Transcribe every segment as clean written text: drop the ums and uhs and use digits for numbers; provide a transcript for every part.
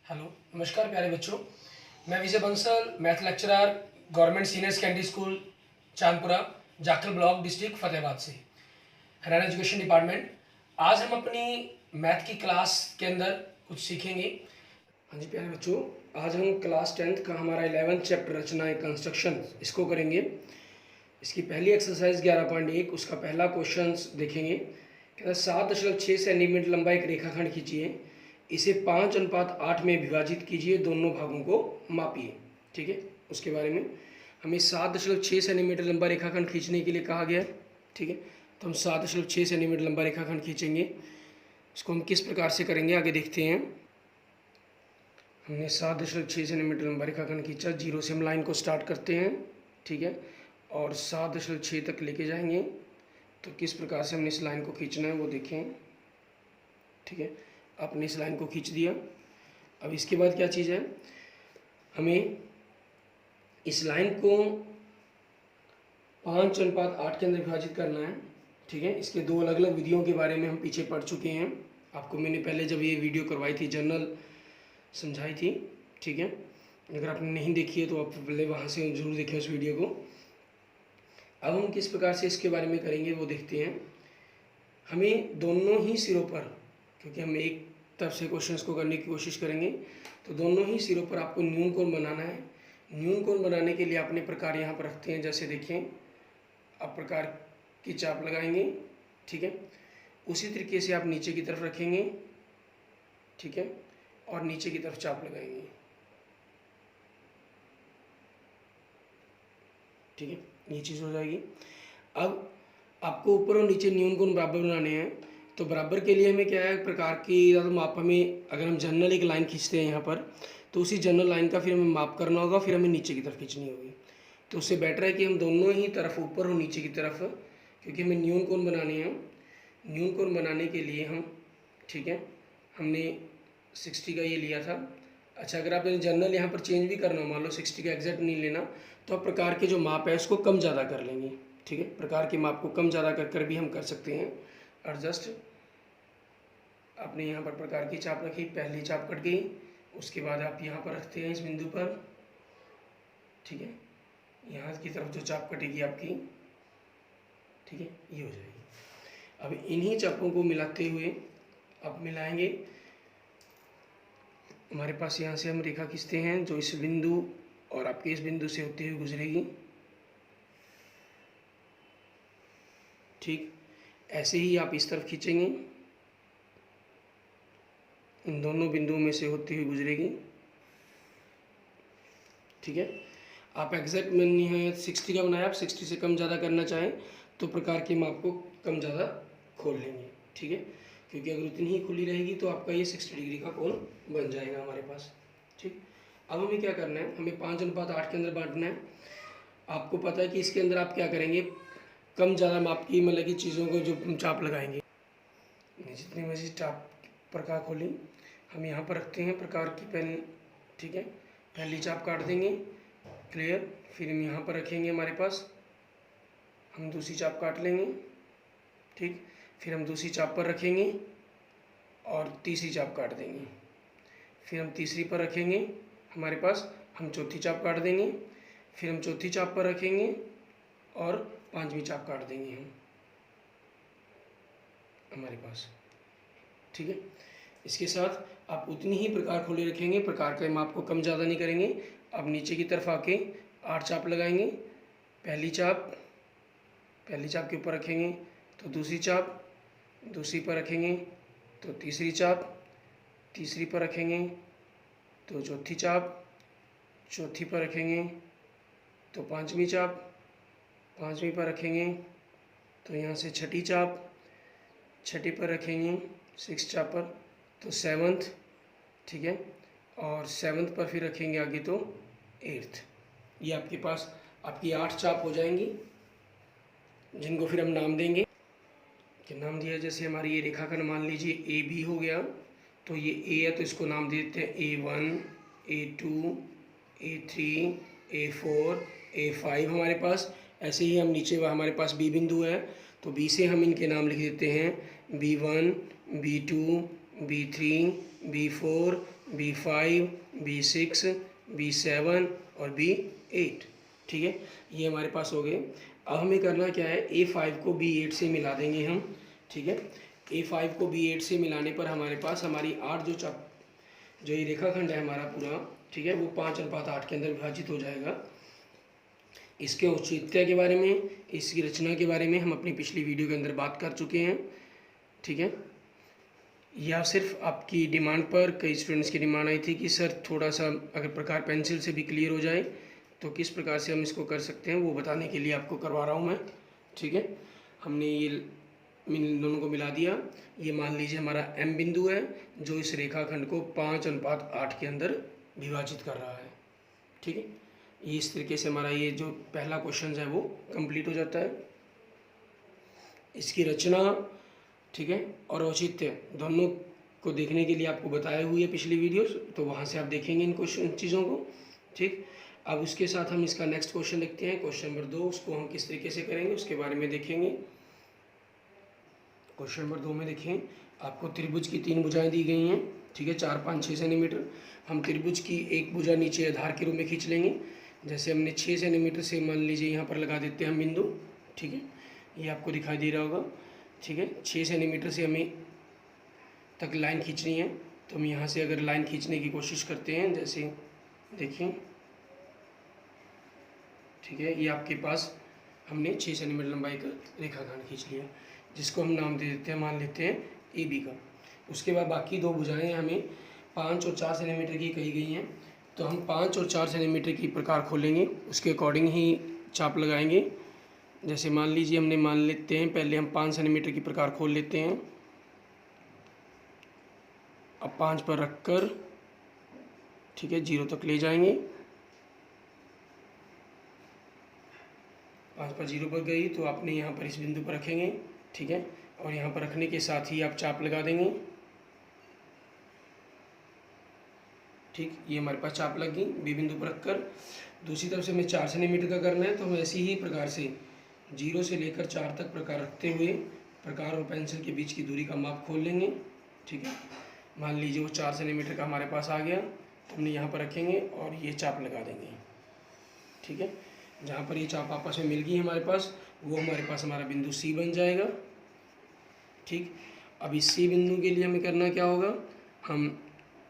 Hello, नमस्कार प्यारे बच्चों। मैं Vijay Bansal, math lecturer, government senior secondary school Chandpura, Jakhal block, district Fatehabad से, हरियाणा एजुकेशन डिपार्टमेंट। आज हम अपनी मैथ की क्लास के अंदर कुछ सीखेंगे। हाँ जी प्यारे बच्चों, आज हम क्लास 10th का हमारा 11th चैप्टर रचनाएं कंस्ट्रक्शन इसको करेंगे। इसकी पहली एक्सरसाइज 11.1, उसका पहला क्वेश्चन देखेंगे। कहता है 7.6 सेंटीमीटर लंबा एक रेखाखंड खींचिए, इसे 5:8 में विभाजित कीजिए, दोनों भागों को मापिए। ठीक है, उसके बारे में हमें 7.6 सेंटीमीटर लंबा रेखाखंड खींचने के लिए कहा गया है। ठीक है, तो हम 7.6 सेंटीमीटर लंबा रेखाखंड खींचेंगे। इसको हम किस प्रकार से करेंगे आगे देखते हैं। हमने 7.6 सेंटीमीटर लंबा रेखाखंड खींचा, जीरो से हम लाइन को स्टार्ट करते हैं। ठीक है, और 7.6 तक लेके जाएंगे। तो किस प्रकार से हमने इस लाइन को खींचना है वो देखें। ठीक है, आपने इस लाइन को खींच दिया। अब इसके बाद क्या चीज़ है, हमें इस लाइन को 5:8 के अंदर विभाजित करना है। ठीक है, इसके दो अलग अलग विधियों के बारे में हम पीछे पढ़ चुके हैं। आपको मैंने पहले जब ये वीडियो करवाई थी जनरल समझाई थी। ठीक है, अगर आपने नहीं देखी है तो आप पहले वहाँ से ज़रूर देखें उस वीडियो को। अब हम किस प्रकार से इसके बारे में करेंगे वो देखते हैं। हमें दोनों ही सिरों पर, क्योंकि हम एक तरफ से क्वेश्चंस को करने की कोशिश करेंगे, तो दोनों ही सिरों पर आपको न्यून कोण बनाना है। न्यून कोण बनाने के लिए अपने प्रकार यहाँ पर रखते हैं। जैसे देखें, आप प्रकार की चाप लगाएंगे। ठीक है, उसी तरीके से आप नीचे की तरफ रखेंगे। ठीक है, और नीचे की तरफ चाप लगाएंगे। ठीक है, ये चीज़ हो जाएगी। अब आपको ऊपर और नीचे न्यून कोण बराबर बनाने हैं। तो बराबर के लिए हमें क्या है, प्रकार की या तो माप हमें, अगर हम जनरल एक लाइन खींचते हैं यहाँ पर, तो उसी जनरल लाइन का फिर हमें माप करना होगा, फिर हमें नीचे की तरफ खींचनी होगी। तो उससे बेटर है कि हम दोनों ही तरफ, ऊपर और नीचे की तरफ, क्योंकि हमें न्यून कोण बनाने हैं। न्यून कोण बनाने के लिए हम, ठीक है, हमने 60 का ये लिया था। अच्छा, अगर आपने जनरल यहाँ पर चेंज भी करना, मान लो 60 का एग्जैक्ट नहीं लेना, तो आप प्रकार के जो माप है उसको कम ज़्यादा कर लेंगे। ठीक है, प्रकार के माप को कम ज़्यादा कर भी हम कर सकते हैं एडजस्ट। आपने यहाँ पर प्रकार की चाप रखी, पहली चाप कट गई, उसके बाद आप यहाँ पर रखते हैं इस बिंदु पर। ठीक है, यहाँ की तरफ जो चाप कटेगी आपकी, ठीक है, ये हो जाएगी। अब इन्हीं चापों को मिलाते हुए आप मिलाएंगे। हमारे पास यहाँ से हम रेखा खींचते हैं जो इस बिंदु और आपके इस बिंदु से होते हुए गुजरेगी। ठीक, ऐसे ही आप इस तरफ खींचेंगे, इन दोनों बिंदुओं में से होती हुई गुजरेगी। ठीक है, आप एग्जैक्ट में नहीं है 60 का बनाया, आप 60 से कम ज़्यादा करना चाहें तो प्रकार के माप को कम ज़्यादा खोल लेंगे। ठीक है, क्योंकि अगर उतनी ही खुली रहेगी तो आपका ये 60 डिग्री का कोण बन जाएगा हमारे पास। ठीक, अब हमें क्या करना है, हमें 5:8 के अंदर बांटना है। आपको पता है कि इसके अंदर आप क्या करेंगे, कम ज़्यादा माप की मतलब की चीज़ों को जो चाप लगाएंगे, जितनी मर्जी चाप प्रकार खोलें, हम यहाँ पर रखते हैं प्रकार की पेन। ठीक है, पहली चाप काट देंगे, क्लियर। फिर हम यहाँ पर रखेंगे, हमारे पास हम दूसरी चाप काट लेंगे। ठीक, फिर हम दूसरी चाप पर रखेंगे और तीसरी चाप काट देंगे। फिर हम तीसरी पर रखेंगे, हमारे पास हम चौथी चाप काट देंगे। फिर हम चौथी चाप पर रखेंगे और पांचवी चाप काट देंगे हम हमारे पास। ठीक है, इसके साथ आप उतनी ही प्रकार खोले रखेंगे, प्रकार के माप को कम ज़्यादा नहीं करेंगे। अब नीचे की तरफ आके 8 चाप लगाएंगे। पहली चाप के ऊपर रखेंगे तो दूसरी चाप, दूसरी पर रखेंगे तो तीसरी चाप, तीसरी पर रखेंगे तो चौथी चाप, चौथी पर रखेंगे तो पांचवी चाप, पांचवी पर रखेंगे तो यहाँ से छठी चाप, छठी पर रखेंगे 6 चाप पर तो 7th। ठीक है, और 7th पर फिर रखेंगे आगे तो 8th। ये आपके पास आपकी 8 चाप हो जाएंगी, जिनको फिर हम नाम देंगे। कि नाम दिया, जैसे हमारी ये रेखाखंड मान लीजिए ए बी हो गया, तो ये ए है तो इसको नाम देते हैं A1, A2, A3, A4, A5 हमारे पास। ऐसे ही हम नीचे हमारे पास बी बिंदु है तो बी से हम इनके नाम लिख देते हैं B1, B2, B3, B4, B5, B6, B7 और B8। ठीक है, ये हमारे पास हो गए। अब हमें करना क्या है, A5 को B8 से मिला देंगे हम। ठीक है, A5 को B8 से मिलाने पर हमारे पास हमारी 8 जो ये रेखाखंड है हमारा पूरा, ठीक है, वो 5:8 के अंदर विभाजित हो जाएगा। इसके औचित्य के बारे में, इसकी रचना के बारे में हम अपनी पिछली वीडियो के अंदर बात कर चुके हैं। ठीक है, या सिर्फ आपकी डिमांड पर कई स्टूडेंट्स की डिमांड आई थी कि सर थोड़ा सा अगर प्रकार पेंसिल से भी क्लियर हो जाए तो किस प्रकार से हम इसको कर सकते हैं, वो बताने के लिए आपको करवा रहा हूँ मैं। ठीक है, हमने ये इन दोनों को मिला दिया। ये मान लीजिए हमारा M बिंदु है जो इस रेखाखंड को 5:8 के अंदर विभाजित कर रहा है। ठीक है, ये इस तरीके से हमारा ये जो पहला क्वेश्चन है वो कंप्लीट हो जाता है। इसकी रचना, ठीक है, और औचित्य दोनों को देखने के लिए आपको बताए हुई है पिछली वीडियोस, तो वहाँ से आप देखेंगे इन क्वेश्चन चीज़ों को। ठीक, अब उसके साथ हम इसका नेक्स्ट क्वेश्चन देखते हैं, क्वेश्चन नंबर 2। उसको हम किस तरीके से करेंगे उसके बारे में देखेंगे। क्वेश्चन नंबर 2 में देखें, आपको त्रिभुज की 3 भुजाएं दी गई हैं। ठीक है, 4, 5, 6 सेंटीमीटर। हम त्रिभुज की एक भुजा नीचे आधार के रूप में खींच लेंगे। जैसे हमने 6 सेंटीमीटर से मान लीजिए यहाँ पर लगा देते हैं हम बिंदु। ठीक है, ये आपको दिखाई दे रहा होगा। ठीक है, 6 सेंटीमीटर से हमें तक लाइन खींचनी है, तो हम यहाँ से अगर लाइन खींचने की कोशिश करते हैं, जैसे देखिए, ठीक है, ये आपके पास हमने 6 सेंटीमीटर लंबाई का रेखाखंड खींच लिया, जिसको हम नाम दे देते हैं, मान लेते हैं AB का। उसके बाद बाकी 2 भुजाएं हमें 5 और 4 सेंटीमीटर की कही गई हैं, तो हम 5 और 4 सेंटीमीटर की प्रकार खोलेंगे, उसके अकॉर्डिंग ही चाप लगाएंगे। जैसे मान लीजिए हमने मान लेते हैं, पहले हम 5 सेंटीमीटर की प्रकार खोल लेते हैं। अब 5 पर रख कर, ठीक है, 0 तक ले जाएंगे। 5 पर 0 पर गई तो आपने यहाँ पर इस बिंदु पर रखेंगे। ठीक है, और यहाँ पर रखने के साथ ही आप चाप लगा देंगे। ठीक, ये हमारे पास चाप लग गई B बिंदु पर रखकर। दूसरी तरफ से हमें 4 सेंटीमीटर का करना है, तो हम ऐसी ही प्रकार से 0 से लेकर 4 तक प्रकार रखते हुए प्रकार और पेंसिल के बीच की दूरी का माप खोल लेंगे। ठीक है, मान लीजिए वो 4 सेंटीमीटर का हमारे पास आ गया, तो हमने यहाँ पर रखेंगे और ये चाप लगा देंगे। ठीक है, जहाँ पर ये चाप आपस में मिल गई हमारे पास, वो हमारे पास हमारा बिंदु C बन जाएगा। ठीक, अब इस C बिंदु के लिए हमें करना क्या होगा, हम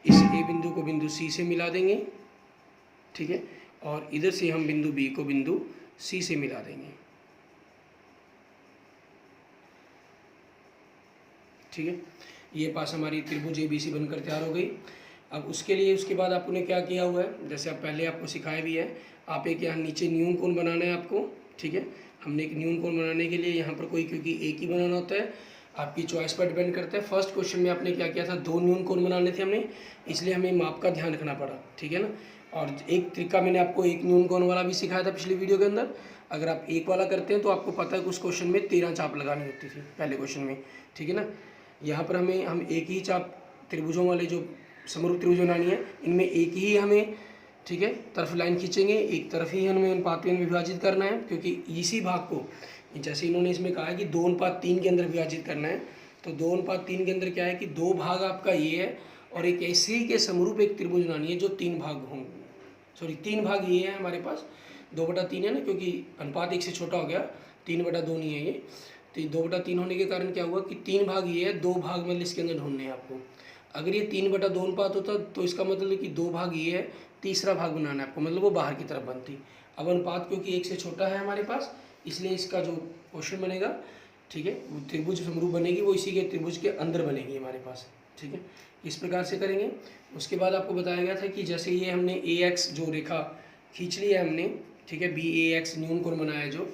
इस A बिंदु को बिंदु C से मिला देंगे। ठीक है, और इधर से हम बिंदु B को बिंदु C से मिला देंगे। ठीक है, ये पास हमारी त्रिभुज ABC बनकर तैयार हो गई। अब उसके लिए उसके बाद आपने क्या किया हुआ है, जैसे आप पहले आपको सिखाया भी है, आप एक यहाँ नीचे न्यून कोण बनाना है आपको। ठीक है, हमने एक न्यून कोण बनाने के लिए यहाँ पर कोई, क्योंकि एक ही बनाना होता है, आपकी चॉइस पर डिपेंड करता है। फर्स्ट क्वेश्चन में आपने क्या किया था, 2 न्यून कोण बनाने थे हमने, इसलिए हमें माप का ध्यान रखना पड़ा। ठीक है ना, और एक तरीका मैंने आपको एक न्यून कोण वाला भी सिखाया था पिछली वीडियो के अंदर। अगर आप एक वाला करते हैं तो आपको पता है कि उस क्वेश्चन में 13 चाप लगानी होती थी पहले क्वेश्चन में। ठीक है ना, यहाँ पर हम एक ही चाप त्रिभुजों वाले जो समरूप त्रिभुज बनानी है, इनमें एक ही हमें, ठीक है, तरफ लाइन खींचेंगे, एक तरफ ही हमें अनुपात में विभाजित करना है, क्योंकि इसी भाग को, जैसे इन्होंने इसमें कहा है कि 2:3 के अंदर विभाजित करना है, तो 2:3 के अंदर क्या है कि 2 भाग आपका ये है और एक ऐसे ही के समरूप एक त्रिभुज बनानी है जो 3 भाग होंगे। सॉरी, 3 भाग ये है हमारे पास, 2/3 है ना, क्योंकि अनुपात 1 से छोटा हो गया, 3/2 नहीं है ये, तो 2/3 होने के कारण क्या हुआ कि 3 भाग ये है, 2 भाग मतलब इसके अंदर ढूंढने हैं आपको। अगर ये 3/2 अनुपात होता तो इसका मतलब है कि 2 भाग ये है, तीसरा भाग बनाना है आपको, मतलब वो बाहर की तरफ बनती। अब अनुपात क्योंकि 1 से छोटा है हमारे पास, इसलिए इसका जो क्वेश्चन बनेगा, ठीक है, वो त्रिभुज समरूप बनेगी, वो इसी के त्रिभुज के अंदर बनेगी हमारे पास। ठीक है, इस प्रकार से करेंगे। उसके बाद आपको बताया गया था कि जैसे ये हमने AX जो रेखा खींच ली है हमने, ठीक है, BAX न्यून कोण बनाया है जो,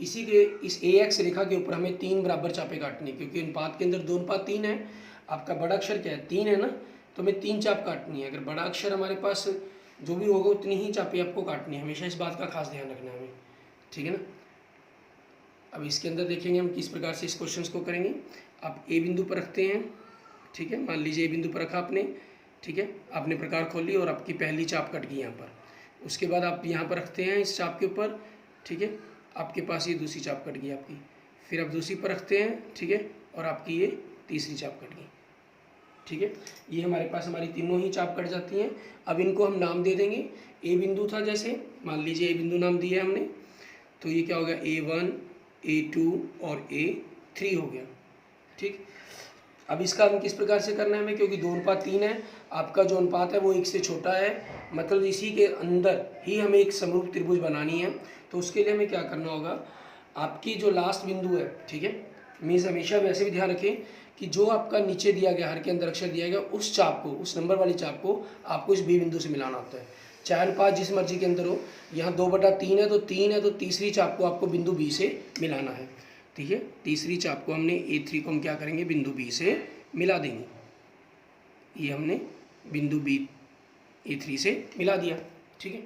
इसी के इस AX रेखा के ऊपर हमें 3 बराबर चापे काटनी, क्योंकि अनुपात के अंदर 2:3 है। आपका बड़ा अक्षर क्या है, 3 है ना, तो हमें 3 चाप काटनी है। अगर बड़ा अक्षर हमारे पास जो भी होगा उतनी ही चापे आपको काटनी है, हमेशा इस बात का खास ध्यान रखना है हमें। ठीक है ना, अब इसके अंदर देखेंगे हम किस प्रकार से इस क्वेश्चन को करेंगे। आप A बिंदु पर रखते हैं। ठीक है, मान लीजिए A बिंदु पर रखा आपने। ठीक है, आपने प्रकार खोल ली और आपकी पहली चाप कट गई यहाँ पर। उसके बाद आप यहाँ पर रखते हैं इस चाप के ऊपर। ठीक है, आपके पास ये दूसरी चाप कट गई आपकी, फिर आप दूसरी पर रखते हैं। ठीक है, और आपकी ये तीसरी चाप कट गई। ठीक है। ये हमारे पास हमारी तीनों ही चाप कट जाती हैं। अब इनको हम नाम दे देंगे। ए बिंदु था, जैसे मान लीजिए ए बिंदु नाम दिया है हमने, तो ये क्या हो गया, A1, A2 और A3 हो गया। ठीक, अब इसका हम किस प्रकार से करना है हमें, क्योंकि 2:3 है, आपका जो अनुपात है वो 1 से छोटा है, मतलब इसी के अंदर ही हमें एक समरूप त्रिभुज बनानी है। तो उसके लिए हमें क्या करना होगा, आपकी जो लास्ट बिंदु है, ठीक है, मीन्स हमेशा वैसे भी ध्यान रखें कि जो आपका नीचे दिया गया, हर के अंदर अक्षर दिया गया, उस चाप को, उस नंबर वाली चाप को आपको इस बी बिंदु से मिलाना होता है। चाहे अनुपात जिस मर्जी के अंदर हो, यहाँ 2/3 है तो 3 है, तो तीसरी चाप को आपको बिंदु बी से मिलाना है। ठीक है, तीसरी चाप को हमने A3 को हम क्या करेंगे, बिंदु बी से मिला देंगे। ये हमने बिंदु बी A3 से मिला दिया। ठीक है,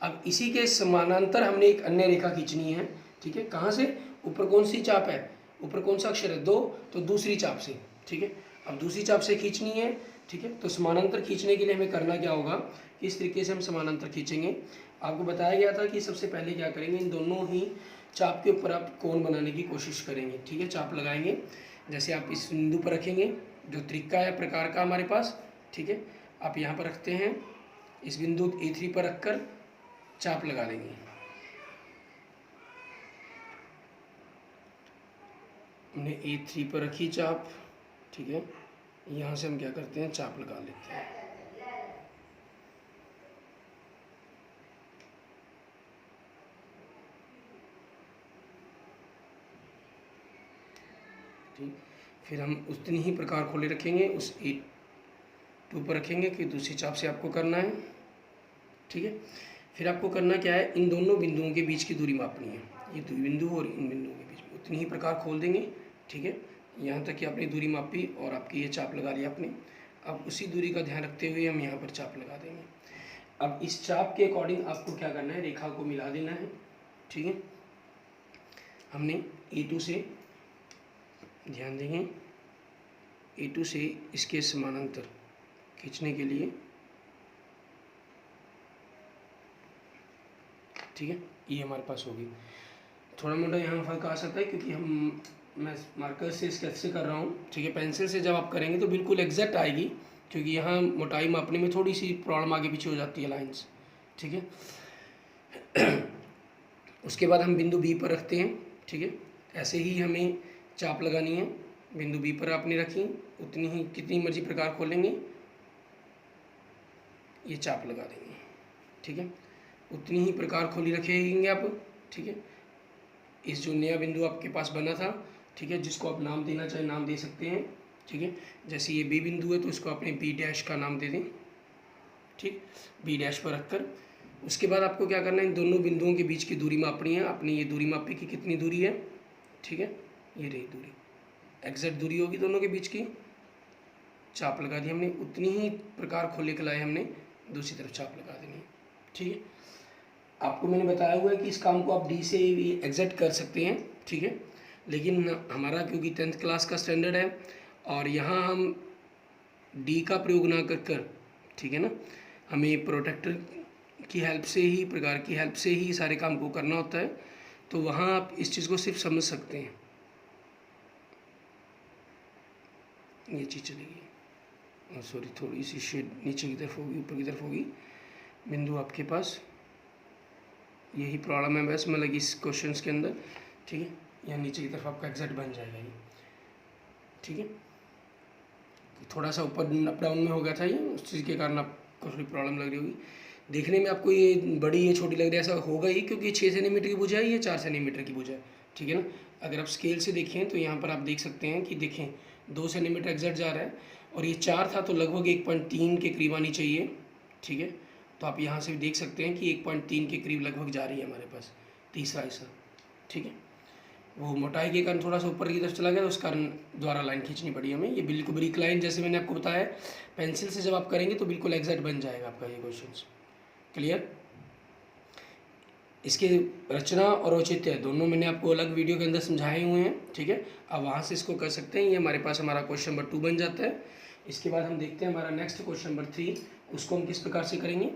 अब इसी के समानांतर हमने एक अन्य रेखा खींचनी है। ठीक है, कहाँ से, ऊपर कौन सी चाप है, ऊपर कौन सा अक्षर है, 2, तो दूसरी चाप से। ठीक है, अब दूसरी चाप से खींचनी है। ठीक है, तो समानांतर खींचने के लिए हमें करना क्या होगा, किस तरीके से हम समानांतर खींचेंगे। आपको बताया गया था कि सबसे पहले क्या करेंगे, इन दोनों ही चाप के ऊपर आप कोण बनाने की कोशिश करेंगे। ठीक है, चाप लगाएंगे, जैसे आप इस बिंदु पर रखेंगे, जो त्रिका है प्रकार का हमारे पास। ठीक है, आप यहाँ पर रखते हैं, इस बिंदु A3 पर रखकर चाप लगा देंगे। हमने A3 पर रखी चाप। ठीक है, यहाँ से हम क्या करते हैं, चाप लगा लेते हैं। ठीक, फिर हम उतनी ही प्रकार खोले रखेंगे, उस A2 पर रखेंगे कि दूसरी चाप से आपको करना है। ठीक है, फिर आपको करना क्या है, इन दोनों बिंदुओं के बीच की दूरी मापनी है। ये दो बिंदु और इन बिंदुओं के बीच उतनी ही प्रकार खोल देंगे। ठीक है, यहाँ तक कि आपने दूरी मापी और आपकी ये चाप लगा ली आपने। अब उसी दूरी का ध्यान रखते हुए हम यहाँ पर चाप लगा देंगे। अब इस चाप के अकॉर्डिंग आपको क्या करना है, रेखा को मिला देना है। ठीक है, हमने A2 से, ध्यान देंगे, A2 से इसके समानांतर खींचने के लिए, ठीक है, ये हमारे पास होगी। थोड़ा मोटा यहाँ फर्क आ सकता है क्योंकि मैं मार्कर से स्केच से कर रहा हूँ। ठीक है, पेंसिल से जब आप करेंगे तो बिल्कुल एग्जैक्ट आएगी, क्योंकि यहाँ मोटाई मापने में थोड़ी सी प्रॉब्लम आगे पीछे हो जाती है, लाइंस। ठीक है, उसके बाद हम बिंदु बी पर रखते हैं। ठीक है, ऐसे ही हमें चाप लगानी है। बिंदु बी पर आपने रखी, उतनी ही, कितनी मर्जी प्रकार खोलेंगे, ये चाप लगा देंगे। ठीक है, उतनी ही प्रकार खोली रखेंगे आप। ठीक है, इस जो नया बिंदु आपके पास बना था, ठीक है, जिसको आप नाम देना चाहे नाम दे सकते हैं। ठीक है, जैसे ये बी बिंदु है तो इसको अपने B' का नाम दे दें। ठीक, B' पर रखकर उसके बाद आपको क्या करना है, इन दोनों बिंदुओं के बीच की दूरी मापनी है। आपने ये दूरी मापी कि कितनी दूरी है। ठीक है, ये रही दूरी, एग्जैक्ट दूरी होगी दोनों के बीच की। चाप लगा दी हमने, उतनी ही प्रकार खोले के लाए हमने दूसरी तरफ चाप लगा देनी है। ठीक है, आपको मैंने बताया हुआ है कि इस काम को आप डी से भी एग्जैक्ट कर सकते हैं। ठीक है, लेकिन हमारा क्योंकि 10th क्लास का स्टैंडर्ड है और यहाँ हम डी का प्रयोग ना कर कर, ठीक है ना, हमें प्रोटेक्टर की हेल्प से ही, प्रकार की हेल्प से ही सारे काम को करना होता है। तो वहाँ आप इस चीज़ को सिर्फ समझ सकते हैं। ये चीज़ चलेगी, सॉरी, थोड़ी सी शेड नीचे की तरफ होगी, ऊपर की तरफ होगी बिंदु आपके पास। यही प्रॉब्लम है बस, मतलब इस क्वेश्चंस के अंदर। ठीक है, यहाँ नीचे की तरफ आपका एग्जैक्ट बन जाएगा ये। ठीक है, थोड़ा सा ऊपर अप डाउन में हो गया था ये, उस चीज़ के कारण आपको थोड़ी प्रॉब्लम लग रही होगी। देखने में आपको ये बड़ी, ये छोटी लग रही है, ऐसा होगा ही क्योंकि 6 सेंटीमीटर की भुजा है, ये 4 सेंटीमीटर की भुजा है। ठीक है ना, अगर आप स्केल से देखें तो यहाँ पर आप देख सकते हैं कि देखें 2 सेंटीमीटर एग्जैक्ट जा रहा है और ये 4 था तो लगभग 1.3 के करीब आनी चाहिए। ठीक है, तो आप यहाँ से देख सकते हैं कि 1.3 के करीब लगभग जा रही है हमारे पास तीसरा हिस्सा। ठीक है, वो मोटाई के कारण थोड़ा सा ऊपर की तरफ चला गया तो उस कारण द्वारा लाइन खींचनी पड़ी हमें। ये बिल्कुल ब्रिक लाइन, जैसे मैंने आपको बताया, पेंसिल से जब आप करेंगे तो बिल्कुल एग्जैक्ट बन जाएगा आपका ये क्वेश्चन। क्लियर? इसके रचना और औचित्य दोनों मैंने आपको अलग वीडियो के अंदर समझाए हुए हैं। ठीक है, अब वहाँ से इसको कर सकते हैं। ये हमारे पास हमारा क्वेश्चन नंबर 2 बन जाता है। इसके बाद हम देखते हैं हमारा नेक्स्ट क्वेश्चन नंबर 3, उसको हम किस प्रकार से करेंगे।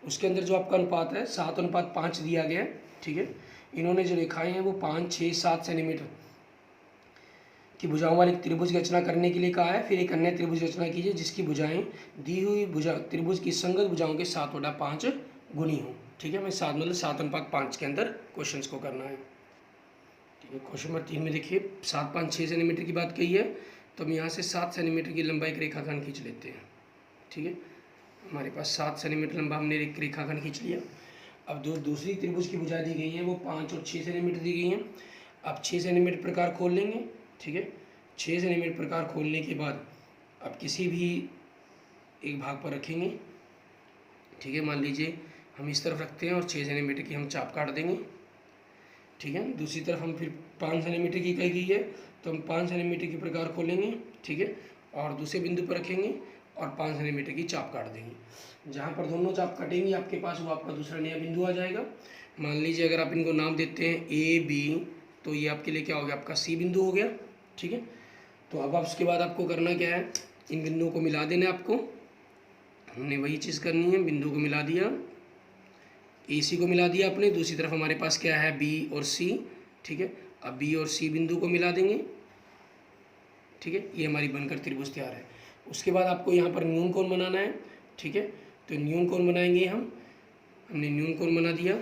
उसके अंदर जो आपका अनुपात है 7:5 दिया गया है। ठीक है, इन्होंने जो रेखाएं हैं वो 5, 6, 7 सेंटीमीटर की भुजाओं वाले त्रिभुज की रचना करने के लिए कहा है। फिर एक अन्य त्रिभुज रचना कीजिए जिसकी भुजाएं दी हुई भुजा त्रिभुज की संगत भुजाओं के 7/5 गुनी हो। ठीक है, मैं 7 मतलब 7/5 के अंदर क्वेश्चन को करना है। ठीक है, क्वेश्चन नंबर 3 में देखिए 7, 5, 6 सेंटीमीटर की बात कही है, तो हम यहाँ से 7 सेंटीमीटर की लंबाई का रेखाखंड खींच लेते हैं। ठीक है, हमारे पास 7 सेंटीमीटर लंबा हमने एक रेखाखंड खींच लिया। अब दूसरी त्रिभुज की भुजा दी गई है वो 5 और 6 सेंटीमीटर दी गई हैं। अब 6 सेंटीमीटर प्रकार खोल लेंगे। ठीक है, 6 सेंटीमीटर प्रकार खोलने के बाद अब किसी भी एक भाग पर रखेंगे। ठीक है, मान लीजिए हम इस तरफ रखते हैं और 6 सेंटीमीटर की हम चाप काट देंगे। ठीक है, दूसरी तरफ हम फिर 5 सेंटीमीटर की कही गई है तो हम 5 सेंटीमीटर की प्रकार खोलेंगे। ठीक है, और दूसरे बिंदु पर रखेंगे और 5 सेंटीमीटर की चाप काट देंगे। जहाँ पर दोनों चाप कटेंगी आपके पास वो आपका दूसरा नया बिंदु आ जाएगा। मान लीजिए अगर आप इनको नाम देते हैं ए बी, तो ये आपके लिए क्या हो गया, आपका सी बिंदु हो गया। ठीक है, तो अब उसके बाद आपको करना क्या है, इन बिंदुओं को मिला देना है आपको। हमने वही चीज़ करनी है, बिंदु को मिला दिया, ए सी को मिला दिया अपने। दूसरी तरफ हमारे पास क्या है, बी और सी। ठीक है, अब बी और सी बिंदु को मिला देंगे। ठीक है, ये हमारी बनकर त्रिभुज तैयार है। उसके बाद आपको यहाँ पर न्यून कोण बनाना है। ठीक है, तो न्यून कोण बनाएंगे हमने न्यून कोण बना दिया।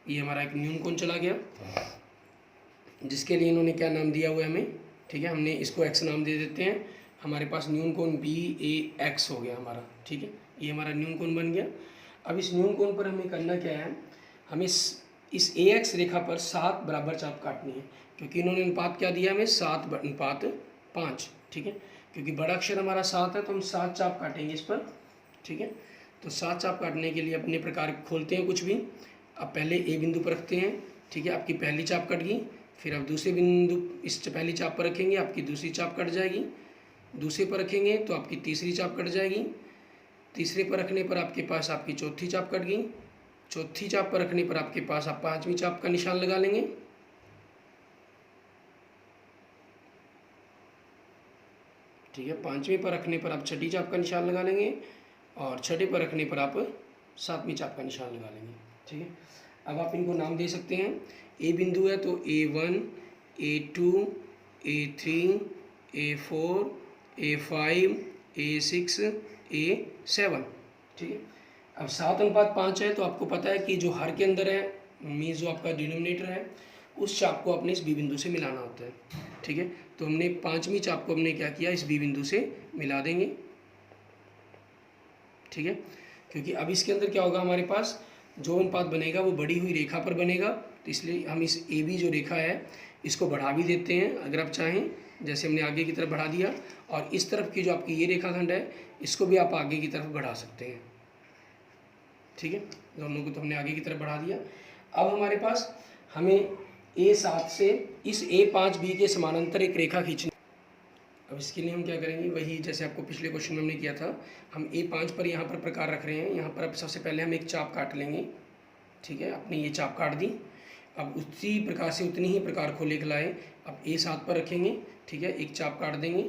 ये हमारा एक न्यून कोण चला गया, जिसके लिए इन्होंने क्या नाम दिया हुआ है हमें। ठीक है, हमने इसको एक्स नाम दे देते हैं। हमारे पास न्यून कोण बी ए एक्स हो गया हमारा। ठीक है, ये हमारा न्यून कोण बन गया। अब इस न्यून कोण पर हमें करना क्या है, हमें इस ए एक्स रेखा पर 7 बराबर चाप काटनी है, क्योंकि इन्होंने अनुपात क्या दिया हमें, 7/5। ठीक है, क्योंकि बड़ा अक्षर हमारा 7 है तो हम 7 चाप काटेंगे इस पर। ठीक है, तो 7 चाप काटने के लिए अपने प्रकार खोलते हैं कुछ भी। अब पहले ए बिंदु पर रखते हैं। ठीक है, आपकी पहली चाप कट गई। फिर आप दूसरे बिंदु इस पहली चाप पर रखेंगे, आपकी दूसरी चाप कट जाएगी। दूसरे पर रखेंगे तो आपकी तीसरी चाप कट जाएगी। तीसरे पर रखने पर आपके पास आपकी चौथी चाप कट गई। चौथी चाप पर रखने पर आपके पास आप 5वीं चाप का निशान लगा लेंगे। ठीक है, 5वीं पर रखने पर आप छठी चाप का निशान लगा लेंगे और छठे पर रखने पर आप 7वीं चाप का निशान लगा लेंगे। ठीक है, अब आप इनको नाम दे सकते हैं। ए बिंदु है तो A1, A2, A3, A4, A5, A6, A7। ठीक है, अब 7/5 है तो आपको पता है कि जो हर के अंदर है, मीन्स जो आपका डिनोमिनेटर है, उस चाप को अपने इस बी बिंदु से मिलाना होता है। ठीक है, तो हमने 5वीं चाप को हमने क्या किया, इस बी बिंदु से मिला देंगे। ठीक है, क्योंकि अब इसके अंदर क्या होगा, हमारे पास जो अनुपात बनेगा वो बढ़ी हुई रेखा पर बनेगा, तो इसलिए हम इस ए बी जो रेखा है इसको बढ़ा भी देते हैं अगर आप चाहें, जैसे हमने आगे की तरफ बढ़ा दिया। और इस तरफ की जो आपकी ये रेखाखंड है इसको भी आप आगे की तरफ बढ़ा सकते हैं। ठीक है, दोनों को तो हमने आगे की तरफ बढ़ा दिया। अब हमारे पास हमें A7 से इस A5B के समानांतर एक रेखा खींचनी। अब इसके लिए हम क्या करेंगे, वही जैसे आपको पिछले क्वेश्चन में हमने किया था, हम A5 पर यहाँ पर प्रकार रख रहे हैं। यहाँ पर अब सबसे पहले हम एक चाप काट लेंगे। ठीक है, आपने ये चाप काट दी। अब उसी प्रकार से उतनी ही प्रकार को लेकर लाए, अब A7 पर रखेंगे। ठीक है, एक चाप काट देंगे।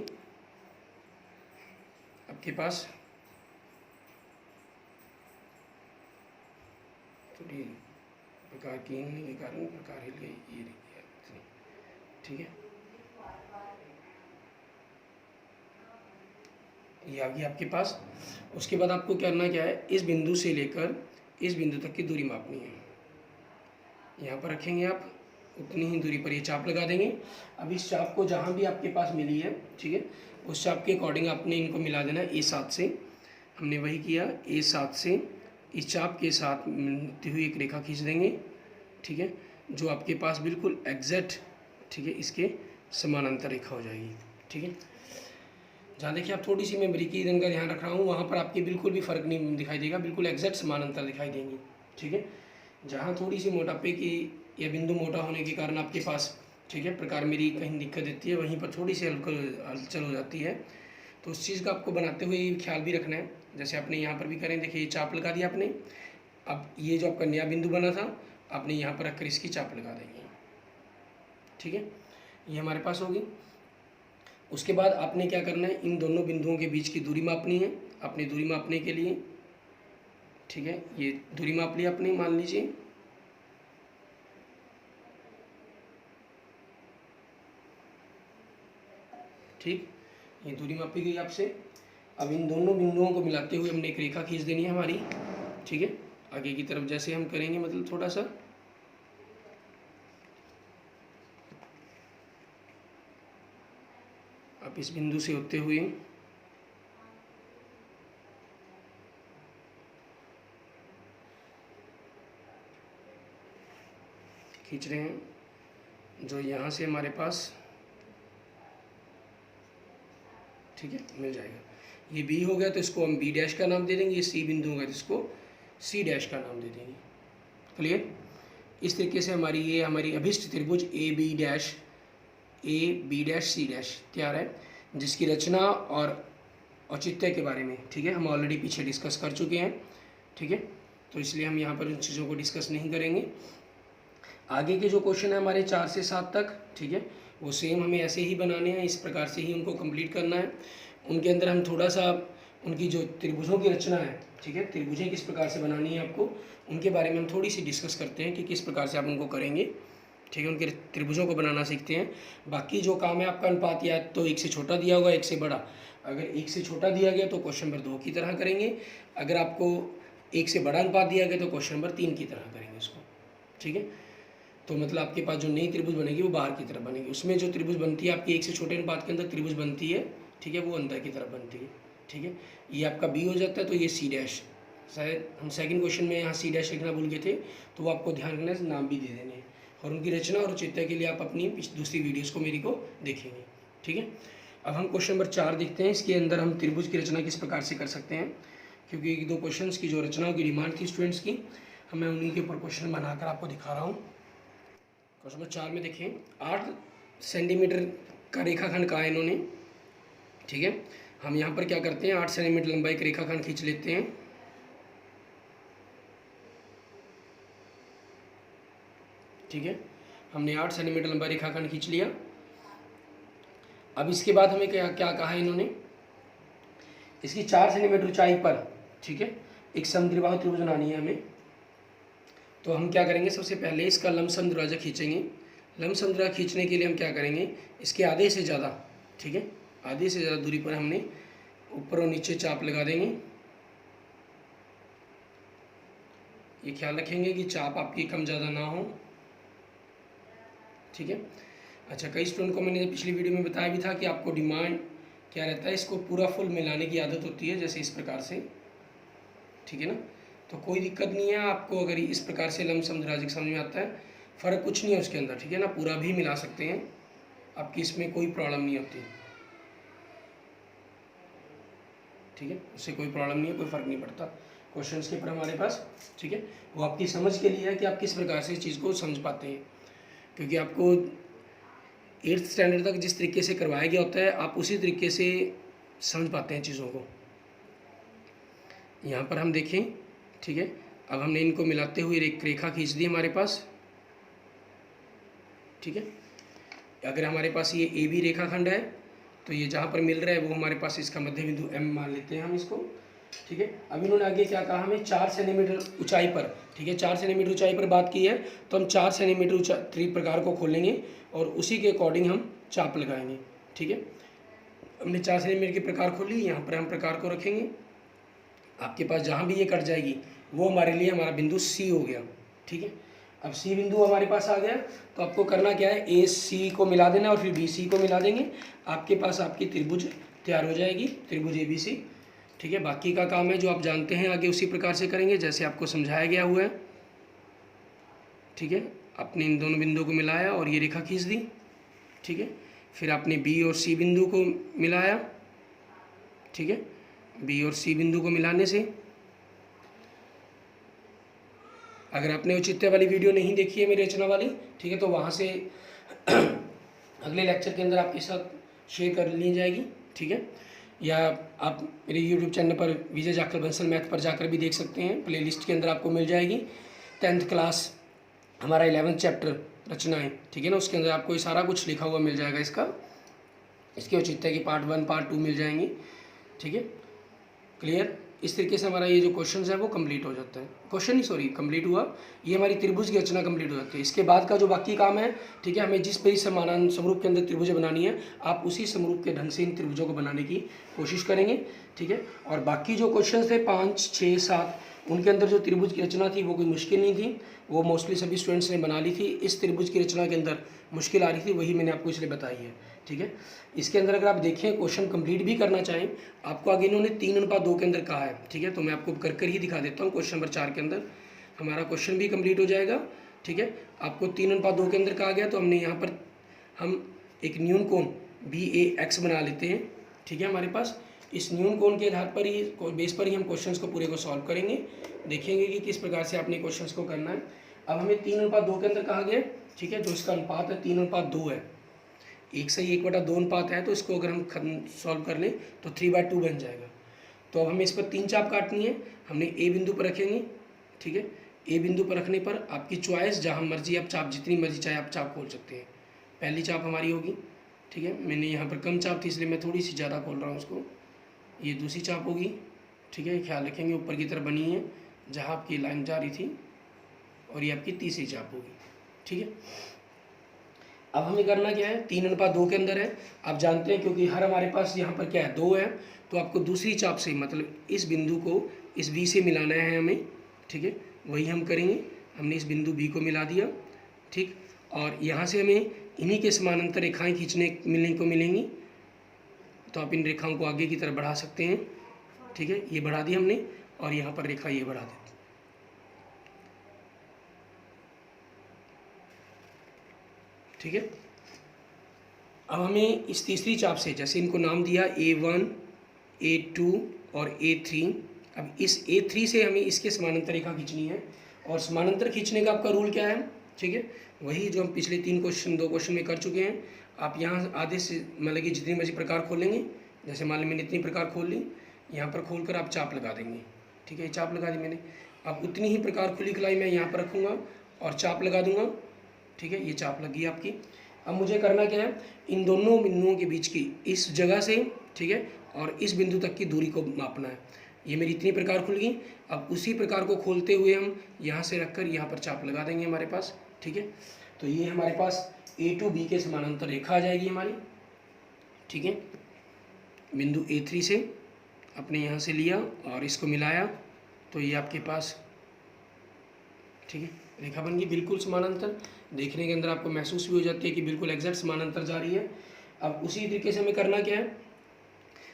आपके पास थोड़ी प्रकार की होने के कारण प्रकार हिल गई, ये ठीक है, ये आ गई आपके पास। उसके बाद आपको करना क्या है, इस बिंदु से लेकर इस बिंदु तक की दूरी मापनी है। यहाँ पर रखेंगे आप, उतनी ही दूरी पर ये चाप लगा देंगे। अब इस चाप को जहाँ भी आपके पास मिली है, ठीक है, उस चाप के अकॉर्डिंग आपने इनको मिला देना है। A7 से हमने वही किया, A7 से इस चाप के साथ मिलती हुई एक रेखा खींच देंगे। ठीक है, जो आपके पास बिल्कुल एग्जैक्ट, ठीक है, इसके समानांतर रेखा हो जाएगी। ठीक है, जहाँ देखिए आप थोड़ी सी मैं बारीकी रंग का ध्यान रख रहा हूँ, वहाँ पर आपके बिल्कुल भी फर्क नहीं दिखाई देगा, बिल्कुल एग्जैक्ट समानांतर दिखाई देंगी। ठीक है, जहाँ थोड़ी सी मोटापे की या बिंदु मोटा होने के कारण आपके पास, ठीक है, प्रकार मेरी कहीं दिक्कत देती है, वहीं पर थोड़ी सी हलचल हो जाती है, तो उस चीज़ का आपको बनाते हुए ख्याल भी रखना है। जैसे आपने यहाँ पर भी करें, देखिए ये चाप लगा दिया आपने। अब ये जो आपका नया बिंदु बना था, आपने यहाँ पर रखकर इसकी चाप लगा देंगे। ठीक है, ये हमारे पास होगी। उसके बाद आपने क्या करना है, इन दोनों बिंदुओं के बीच की दूरी मापनी है। अपनी दूरी मापने के लिए, ठीक है, ये दूरी माप ली आपने, मान लीजिए। ठीक, ये दूरी मापी गई आपसे। अब इन दोनों बिंदुओं को मिलाते हुए हमने एक रेखा खींच देनी है हमारी, ठीक है। आगे की तरफ जैसे हम करेंगे, मतलब थोड़ा सा आप इस बिंदु से होते हुए खींच रहे हैं, जो यहाँ से हमारे पास, ठीक है, मिल जाएगा। ये बी हो गया तो इसको हम बी डैश का नाम दे देंगे, ये सी बिंदु होगा तो इसको सी डैश का नाम दे देंगे। क्लियर? इस तरीके से हमारी अभिष्ट त्रिभुज A B dash C dash तैयार है, जिसकी रचना और औचित्य के बारे में, ठीक है, हम ऑलरेडी पीछे डिस्कस कर चुके हैं, ठीक है। तो इसलिए हम यहाँ पर उन चीज़ों को डिस्कस नहीं करेंगे। आगे के जो क्वेश्चन है हमारे 4 से 7 तक, ठीक है, वो सेम हमें ऐसे ही बनाने हैं, इस प्रकार से ही उनको कंप्लीट करना है। उनके अंदर हम थोड़ा सा उनकी जो त्रिभुजों की रचना है, ठीक है, त्रिभुजें किस प्रकार से बनानी है आपको, उनके बारे में हम थोड़ी सी डिस्कस करते हैं कि किस प्रकार से आप उनको करेंगे, ठीक है, उनके त्रिभुजों को बनाना सीखते हैं। बाकी जो काम है आपका अनुपात या तो 1 से छोटा दिया होगा 1 से बड़ा, अगर 1 से छोटा दिया गया तो क्वेश्चन नंबर 2 की तरह करेंगे, अगर आपको 1 से बड़ा अनुपात दिया गया तो क्वेश्चन नंबर 3 की तरह करेंगे उसको, ठीक है। तो मतलब आपके पास जो नई त्रिभुज बनेगी वो बाहर की तरफ बनेगी, उसमें जो त्रिभुज बनती है आपकी 1 से छोटे अनुपात के अंदर त्रिभुज बनती है, ठीक है, वो अंदर की तरफ बनती है, ठीक है। ये आपका बी हो जाता है, तो ये सी डैश, शायद हम सेकंड क्वेश्चन में यहाँ सी डैश लिखना भूल गए थे, तो वो आपको ध्यान रखना है, नाम भी दे देने हैं। और उनकी रचना और औचित्य के लिए आप अपनी दूसरी वीडियोज़ को मेरी को देखेंगे, ठीक है। अब हम क्वेश्चन नंबर 4 देखते हैं। इसके अंदर हम त्रिभुज की रचना किस प्रकार से कर सकते हैं, क्योंकि एक दो क्वेश्चन की जो रचनाओं की डिमांड थी स्टूडेंट्स की, मैं उन्हीं के ऊपर क्वेश्चन बनाकर आपको दिखा रहा हूँ। क्वेश्चन नंबर 4 में देखें, 8 सेंटीमीटर का रेखाखंड कहा है इन्होंने, ठीक है। हम यहाँ पर क्या करते हैं, 8 सेंटीमीटर लंबाई का रेखाखंड खींच लेते हैं, ठीक है। हमने 8 सेंटीमीटर लंबा रेखाखंड खींच लिया। अब इसके बाद हमें क्या क्या कहा है इन्होंने, इसकी 4 सेंटीमीटर ऊंचाई पर, ठीक है, एक समद्विबाहु त्रिभुज बनानी है हमें। तो हम क्या करेंगे, सबसे पहले इसका लंबसम द्विभाजक खींचेंगे। लंबसम द्विभाजक खींचने के लिए हम क्या करेंगे, इसके आधे से ज़्यादा, ठीक है, आधे से ज़्यादा दूरी पर हमने ऊपर और नीचे चाप लगा देंगे। ये ख्याल रखेंगे कि चाप आपकी कम ज़्यादा ना हो, ठीक है। अच्छा, कई स्टूडेंट को मैंने पिछली वीडियो में बताया भी था कि आपको डिमांड क्या रहता है, इसको पूरा फुल मिलाने की आदत होती है, जैसे इस प्रकार से, ठीक है ना। तो कोई दिक्कत नहीं है आपको, अगर इस प्रकार से लंबसम द्विभाजक समझ में आता है, फ़र्क कुछ नहीं है उसके अंदर, ठीक है ना, पूरा भी मिला सकते हैं, आपकी इसमें कोई प्रॉब्लम नहीं होती, ठीक है, उससे कोई प्रॉब्लम नहीं है, कोई फ़र्क नहीं पड़ता क्वेश्चंस के ऊपर हमारे पास, ठीक है। वो आपकी समझ के लिए है कि आप किस प्रकार से इस चीज़ को समझ पाते हैं, क्योंकि आपको 8th स्टैंडर्ड तक जिस तरीके से करवाया गया होता है, आप उसी तरीके से समझ पाते हैं चीज़ों को। यहाँ पर हम देखें, ठीक है, अब हमने इनको मिलाते हुए एक रेखा खींच दी हमारे पास, ठीक है। अगर हमारे पास ये ए बी रेखाखंड है, तो ये जहाँ पर मिल रहा है वो हमारे पास इसका मध्य बिंदु एम मान लेते हैं हम इसको, ठीक है। अब इन्होंने आगे क्या कहा, हमें 4 सेंटीमीटर ऊंचाई पर, ठीक है, 4 सेंटीमीटर ऊंचाई पर बात की है, तो हम 4 सेंटीमीटर ऊंचाई प्रकार को खोलेंगे और उसी के अकॉर्डिंग हम चाप लगाएंगे, ठीक है। हमने 4 सेंटीमीटर के प्रकार खोली, यहाँ पर हम प्रकार को रखेंगे। आपके पास जहाँ भी ये कट जाएगी वो हमारे लिए हमारा बिंदु सी हो गया, ठीक है। अब सी बिंदु हमारे पास आ गया, तो आपको करना क्या है, ए सी को मिला देना और फिर बी सी को मिला देंगे, आपके पास आपकी त्रिभुज तैयार हो जाएगी, त्रिभुज ए बी सी, ठीक है। बाकी का काम है जो आप जानते हैं आगे उसी प्रकार से करेंगे जैसे आपको समझाया गया हुआ है, ठीक है। आपने इन दोनों बिंदुओं को मिलाया और ये रेखा खींच दी, ठीक है। फिर आपने बी और सी बिंदु को मिलाया, ठीक है। बी और सी बिंदु को मिलाने से, अगर आपने औचित्य वाली वीडियो नहीं देखी है मेरी रचना वाली, ठीक है, तो वहाँ से अगले लेक्चर के अंदर आपके साथ शेयर कर ली जाएगी, ठीक है। या आप मेरे यूट्यूब चैनल पर विजय जाखल बंसल मैथ पर जाकर भी देख सकते हैं, प्लेलिस्ट के अंदर आपको मिल जाएगी। 10th क्लास हमारा 11th चैप्टर रचनाएं, ठीक है ना, उसके अंदर आपको ये सारा कुछ लिखा हुआ मिल जाएगा, इसके औचित्य की पार्ट 1 पार्ट 2 मिल जाएंगी, ठीक है। क्लियर। इस तरीके से हमारा ये जो क्वेश्चन है वो कंप्लीट हो जाता है। क्वेश्चन नहीं, सॉरी, कंप्लीट हुआ। ये हमारी त्रिभुज की रचना कंप्लीट हो जाती है। इसके बाद का जो बाकी काम है, ठीक है, हमें जिस भी समान समरूप के अंदर त्रिभुज बनानी है, आप उसी समरूप के ढंग से इन त्रिभुजों को बनाने की कोशिश करेंगे, ठीक है। और बाकी जो क्वेश्चन थे 5, 6, 7, उनके अंदर जो त्रिभुज की रचना थी वो कोई मुश्किल नहीं थी, वो मोस्टली सभी स्टूडेंट्स ने बना ली थी। इस त्रिभुज की रचना के अंदर मुश्किल आ रही थी, वही मैंने आपको इसलिए बताई है, ठीक है। इसके अंदर अगर आप देखें, क्वेश्चन कंप्लीट भी करना चाहें, आपको आगे इन्होंने 3:2 के अंदर कहा है, ठीक है। तो मैं आपको कर कर ही दिखा देता हूँ। क्वेश्चन नंबर 4 के अंदर हमारा क्वेश्चन भी कंप्लीट हो जाएगा, ठीक है। आपको 3:2 के अंदर कहा गया, तो हमने यहाँ पर हम एक न्यून कोण BAX बना लेते हैं, ठीक है। हमारे पास इस न्यून कोण के आधार पर ही, बेस पर ही हम क्वेश्चंस को पूरे को सॉल्व करेंगे, देखेंगे कि किस प्रकार से आपने क्वेश्चंस को करना है। अब हमें 3:2 के अंदर कहा गया, ठीक है, जो इसका अनुपात है 3:2 है, 1:1/2 अनुपात है, तो इसको अगर हम सॉल्व कर लें तो 3/2 बन जाएगा। तो अब हमें इस पर 3 चाप काटनी है। हमने ए बिंदु पर रखेंगे, ठीक है। ए बिंदु पर रखने पर आपकी चॉइस, जहाँ मर्जी आप चाप, जितनी मर्जी चाहे आप चाप खोल सकते हैं। पहली चाप हमारी होगी, ठीक है, मैंने यहाँ पर कम चाप थी इसलिए मैं थोड़ी सी ज़्यादा खोल रहा हूँ उसको। ये दूसरी चाप होगी, ठीक है, ख्याल रखेंगे ऊपर की तरफ बनी है जहाँ आपकी लाइन जा रही थी, और ये आपकी तीसरी चाप होगी, ठीक है। अब हमें करना क्या है, 3:2 के अंदर है, आप जानते हैं, क्योंकि हर हमारे पास यहाँ पर क्या है, 2 है, तो आपको दूसरी चाप से, मतलब इस बिंदु को इस बी से मिलाना है हमें, ठीक है, वही हम करेंगे। हमने इस बिंदु बी को मिला दिया, ठीक, और यहाँ से हमें इन्हीं के समानांतर रेखाएं मिलने को मिलेंगी, तो आप इन रेखाओं को आगे की तरफ बढ़ा सकते हैं, ठीक है। ये बढ़ा दी हमने, और यहाँ पर रेखा ये बढ़ा देते, ठीक है। अब हमें इस तीसरी चाप से, जैसे इनको नाम दिया A1, A2 और A3, अब इस A3 से हमें इसके समानांतर रेखा खींचनी है, और समानांतर खींचने का आपका रूल क्या है, ठीक है, वही जो हम पिछले 2 क्वेश्चन में कर चुके हैं। आप यहाँ आधे से, मतलब कि जितनी मर्जी प्रकार खोलेंगे, जैसे मान ली मैंने इतनी प्रकार खोल ली, यहाँ पर खोल कर आप चाप लगा देंगे, ठीक है, चाप लगा दी मैंने। अब उतनी ही प्रकार खुली खुलाई मैं यहाँ पर रखूँगा और चाप लगा दूँगा, ठीक है, ये चाप लगी आपकी। अब मुझे करना क्या है, इन दोनों बिंदुओं के बीच की इस जगह से, ठीक है, और इस बिंदु तक की दूरी को मापना है। ये मेरी इतनी प्रकार खुल गई। अब उसी प्रकार को खोलते हुए हम यहाँ से रखकर यहाँ पर चाप लगा देंगे हमारे पास, ठीक है। तो ये हमारे पास A to B के समानांतर रेखा आ जाएगी हमारी, ठीक है। बिंदु A3 से अपने यहाँ से लिया और इसको मिलाया, तो ये आपके पास, ठीक है, रेखा बन गई बिल्कुल समानांतर। देखने के अंदर आपको महसूस भी हो जाती है कि बिल्कुल एग्जैक्ट समानांतर जा रही है। अब उसी तरीके से हमें करना क्या है,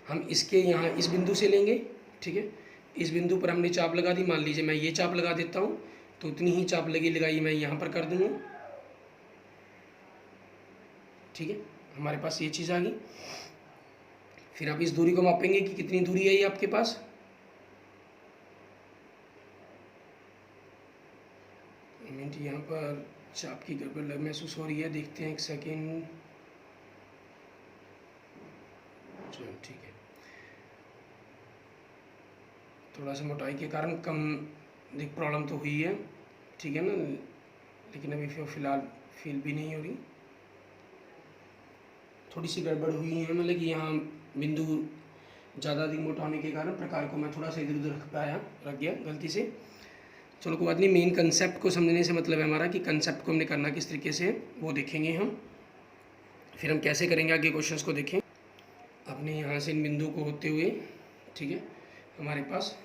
हम इसके यहाँ इस बिंदु से लेंगे, ठीक है, इस बिंदु पर हमने चाप लगा दी। मान लीजिए मैं ये चाप लगा देता हूँ, तो उतनी ही चाप लगाई मैं यहाँ पर कर दूँगा, ठीक है, हमारे पास ये चीज़ आ गई। फिर आप इस दूरी को मापेंगे कि कितनी दूरी है ये आपके पास। मिनट, यहाँ पर चाप की गड़बड़ महसूस हो रही है, देखते हैं, एक सेकेंड, चलो ठीक है, थोड़ा सा मोटाई के कारण कम प्रॉब्लम तो हुई है, ठीक है ना, लेकिन अभी फ़िलहाल फील भी नहीं हो रही, थोड़ी सी गड़बड़ हुई है, मतलब कि यहाँ बिंदु ज़्यादा अधिक मोटा होने के कारण प्रकार को मैं थोड़ा सा इधर उधर रख गया गलती से। चलो कोई बात नहीं, मेन कंसेप्ट को समझने से मतलब है हमारा कि कंसेप्ट को हमने करना किस तरीके से, वो देखेंगे हम। फिर हम कैसे करेंगे आगे क्वेश्चंस को देखें। अपने यहाँ से इन बिंदु को होते हुए, ठीक है, हमारे पास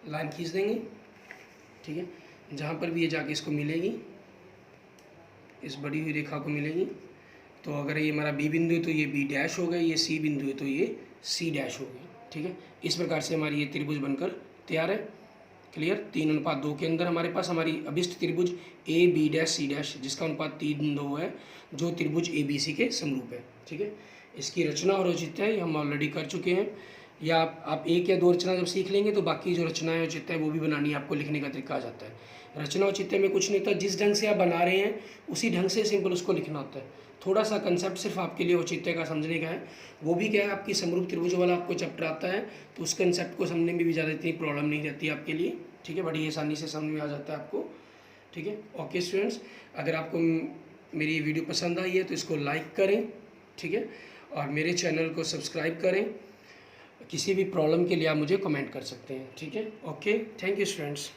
लाइन खींच देंगे, ठीक है, जहाँ पर भी ये जाके इसको मिलेगी, इस बड़ी हुई रेखा को मिलेगी। तो अगर ये हमारा B बिंदु है तो ये B' हो गया, ये C बिंदु है तो ये C' हो गया, ठीक है। इस प्रकार से हमारी ये त्रिभुज बनकर तैयार है। क्लियर। 3:2 के अंदर हमारे पास हमारी अभिष्ट त्रिभुज AB'C' जिसका अनुपात 3:2 है, जो त्रिभुज ABC के समरूप है, ठीक है। इसकी रचना और औचित्य है हम ऑलरेडी कर चुके हैं, या आप 1 या 2 रचना जब सीख लेंगे तो बाकी जो रचना है औचित्य है वो भी बनानी आपको लिखने का तरीका आ जाता है। रचना औचित्य में कुछ नहीं होता, जिस ढंग से आप बना रहे हैं उसी ढंग से सिंपल उसको लिखना होता है। थोड़ा सा कंसेप्ट सिर्फ आपके लिए औचित्य का समझने का है, वो भी क्या है, आपकी समरूप त्रिभुज वाला आपको चैप्टर आता है तो उस कंसेप्ट को समझने में भी ज़्यादा इतनी प्रॉब्लम नहीं रहती है आपके लिए, ठीक है, बड़ी आसानी से समझ में आ जाता है आपको, ठीक है। ओके स्टूडेंट्स, अगर आपको मेरी वीडियो पसंद आई है तो इसको लाइक करें, ठीक है, और मेरे चैनल को सब्सक्राइब करें, किसी भी प्रॉब्लम के लिए आप मुझे कमेंट कर सकते हैं। ठीक है, ओके, थैंक यू स्टूडेंट्स।